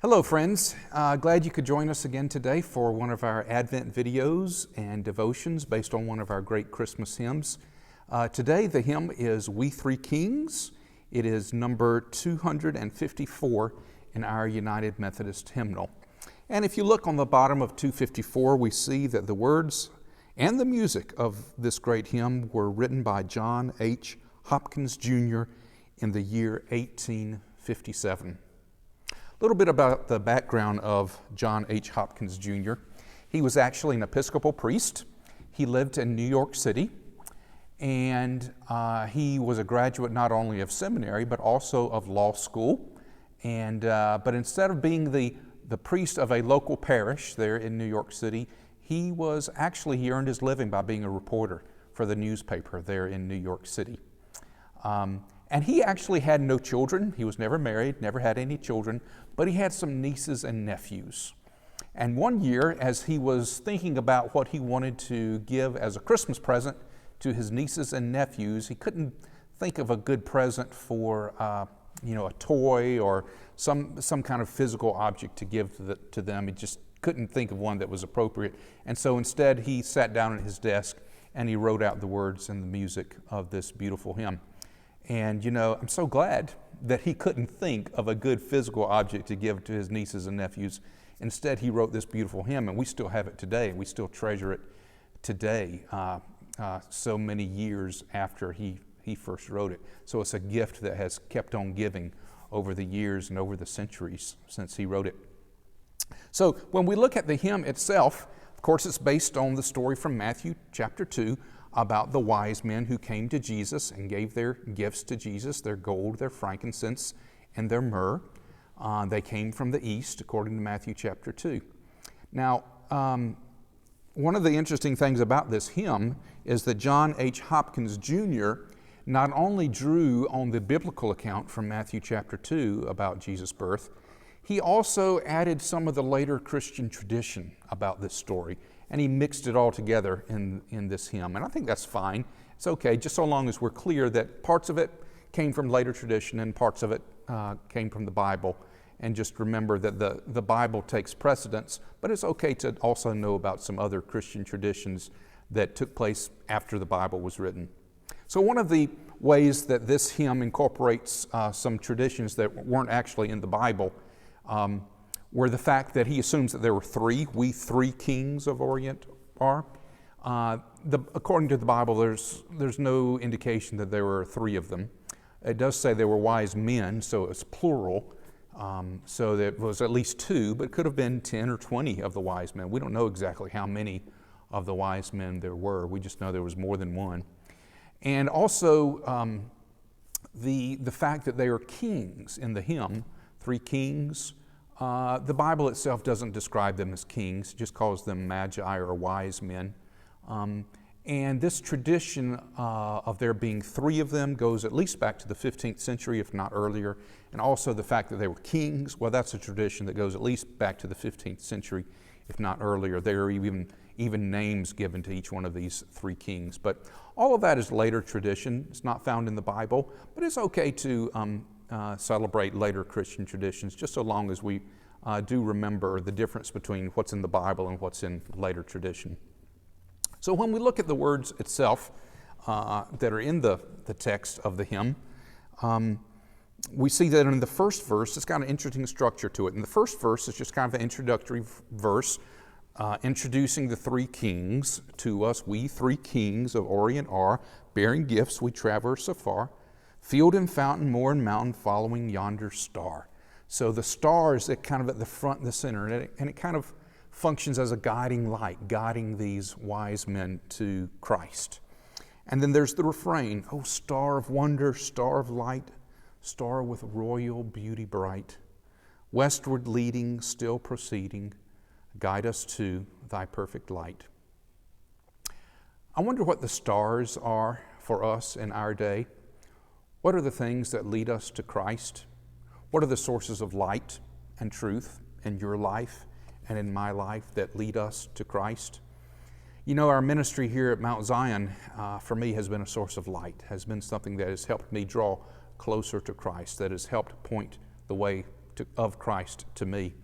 Hello friends, glad you could join us again today for one of our Advent videos and devotions based on one of our great Christmas hymns. Today the hymn is We Three Kings. It is number 254 in our United Methodist hymnal. And if you look on the bottom of 254, we see that the words and the music of this great hymn were written by John H. Hopkins Jr. in the year 1857. A little bit about the background of John H. Hopkins Jr. He was actually an Episcopal priest. He lived in New York City, and he was a graduate not only of seminary but also of law school. But instead of being the priest of a local parish there in New York City, he earned his living by being a reporter for the newspaper there in New York City. And he actually had no children. He was never married, never had any children, but he had some nieces and nephews. And one year, as he was thinking about what he wanted to give as a Christmas present to his nieces and nephews, he couldn't think of a good present for a toy or some kind of physical object to give to them. He just couldn't think of one that was appropriate. And so instead, he sat down at his desk and he wrote out the words and the music of this beautiful hymn. And I'm so glad that he couldn't think of a good physical object to give to his nieces and nephews. Instead, he wrote this beautiful hymn, and we still have it today. We still treasure it today, so many years after he first wrote it. So it's a gift that has kept on giving over the years and over the centuries since he wrote it. So when we look at the hymn itself, of course, it's based on the story from Matthew chapter 2, about the wise men who came to Jesus and gave their gifts to Jesus, their gold, their frankincense, and their myrrh. They came from the east, according to Matthew chapter 2. Now, one of the interesting things about this hymn is that John H. Hopkins Jr. not only drew on the biblical account from Matthew chapter 2 about Jesus' birth, he also added some of the later Christian tradition about this story, and he mixed it all together in this hymn. And I think that's fine. It's okay, just so long as we're clear that parts of it came from later tradition and parts of it came from the Bible. And just remember that the Bible takes precedence, but it's okay to also know about some other Christian traditions that took place after the Bible was written. So one of the ways that this hymn incorporates some traditions that weren't actually in the Bible were the fact that he assumes that there were we three kings of Orient are. According to the Bible, there's no indication that there were three of them. It does say there were wise men, so it's plural. So there was at least two, but it could have been 10 or 20 of the wise men. We don't know exactly how many of the wise men there were. We just know there was more than one. And also the fact that they are kings in the hymn, three kings. The Bible itself doesn't describe them as kings, it just calls them magi or wise men. And this tradition of there being three of them goes at least back to the 15th century, if not earlier. And also the fact that they were kings, well, that's a tradition that goes at least back to the 15th century, if not earlier. There are even names given to each one of these three kings. But all of that is later tradition. It's not found in the Bible, but it's okay to celebrate later Christian traditions, just so long as we do remember the difference between what's in the Bible and what's in later tradition. So when we look at the words itself that are in the text of the hymn, we see that in the first verse, it's got an interesting structure to it. In the first verse, it's just kind of an introductory verse introducing the three kings to us. We three kings of Orient are, bearing gifts we traverse afar. Field and fountain, moor and mountain, following yonder star. So the star is kind of at the front and the center, and it kind of functions as a guiding light, guiding these wise men to Christ. And then there's the refrain, "Oh, star of wonder, star of light, star with royal beauty bright, westward leading, still proceeding, guide us to thy perfect light." I wonder what the stars are for us in our day. What are the things that lead us to Christ? What are the sources of light and truth in your life and in my life that lead us to Christ? Our ministry here at Mount Zion, for me, has been a source of light, has been something that has helped me draw closer to Christ, that has helped point the way of Christ to me.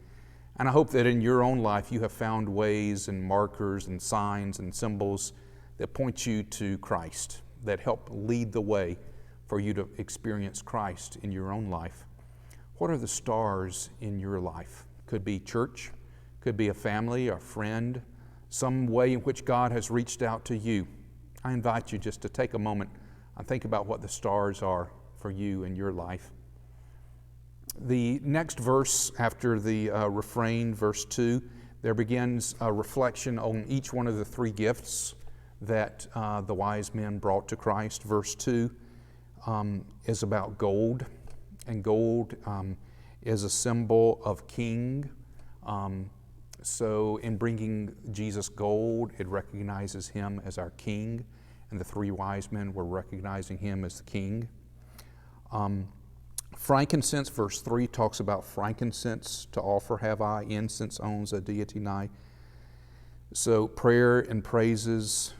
And I hope that in your own life you have found ways and markers and signs and symbols that point you to Christ, that help lead the way for you to experience Christ in your own life. What are the stars in your life? Could be church, could be a family, a friend, some way in which God has reached out to you. I invite you just to take a moment and think about what the stars are for you in your life. The next verse after the refrain, verse 2, there begins a reflection on each one of the three gifts that the wise men brought to Christ. Verse 2 is about gold, and gold is a symbol of king. So in bringing Jesus gold, it recognizes him as our king, and the three wise men were recognizing him as the king. Frankincense, verse 3, talks about frankincense to offer have I, incense owns a deity nigh. So prayer and praises,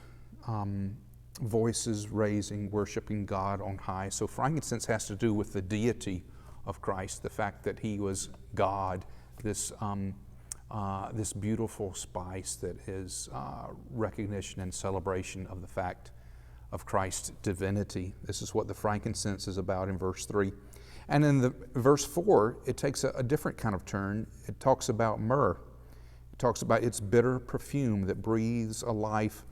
voices raising, worshiping God on high. So frankincense has to do with the deity of Christ, the fact that he was God, this beautiful spice that is recognition and celebration of the fact of Christ's divinity. This is what the frankincense is about in verse 3. And in the verse 4, it takes a different kind of turn. It talks about myrrh. It talks about its bitter perfume that breathes a life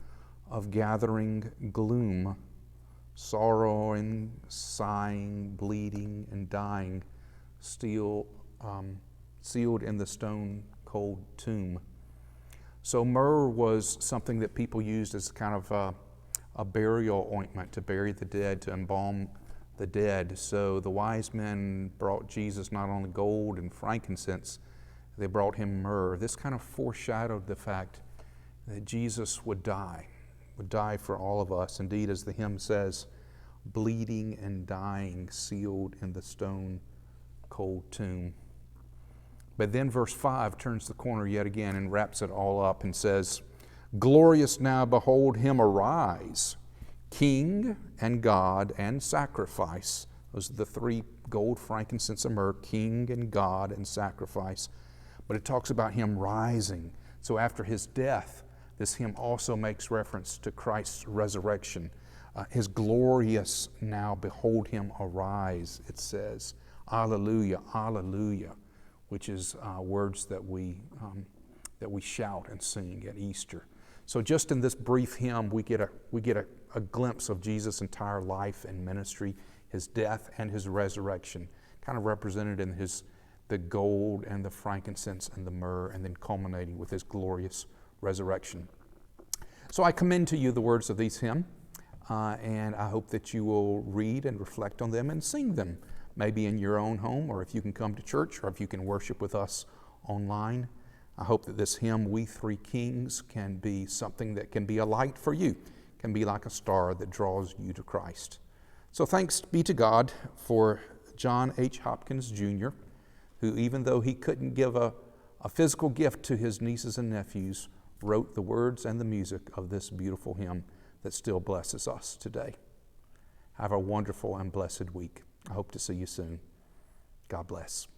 of gathering gloom, sorrowing, sighing, bleeding, and dying, sealed in the stone-cold tomb. So myrrh was something that people used as kind of a burial ointment to bury the dead, to embalm the dead. So the wise men brought Jesus not only gold and frankincense, they brought him myrrh. This kind of foreshadowed the fact that Jesus would die for all of us. Indeed, as the hymn says, bleeding and dying, sealed in the stone cold tomb. But then verse 5 turns the corner yet again and wraps it all up and says, glorious now behold him arise, King and God and sacrifice. Those are the three: gold, frankincense, and myrrh, King and God and sacrifice. But it talks about him rising. So after his death, this hymn also makes reference to Christ's resurrection. His glorious now behold him arise, it says. Alleluia, alleluia, which is words that we shout and sing at Easter. So just in this brief hymn, we get a glimpse of Jesus' entire life and ministry, his death and his resurrection, kind of represented in the gold and the frankincense and the myrrh, and then culminating with his glorious resurrection. So I commend to you the words of these hymns, and I hope that you will read and reflect on them and sing them, maybe in your own home, or if you can come to church, or if you can worship with us online. I hope that this hymn, We Three Kings, can be something that can be a light for you, can be like a star that draws you to Christ. So thanks be to God for John H. Hopkins, Jr., who, even though he couldn't give a physical gift to his nieces and nephews, wrote the words and the music of this beautiful hymn that still blesses us today. Have a wonderful and blessed week. I hope to see you soon. God bless.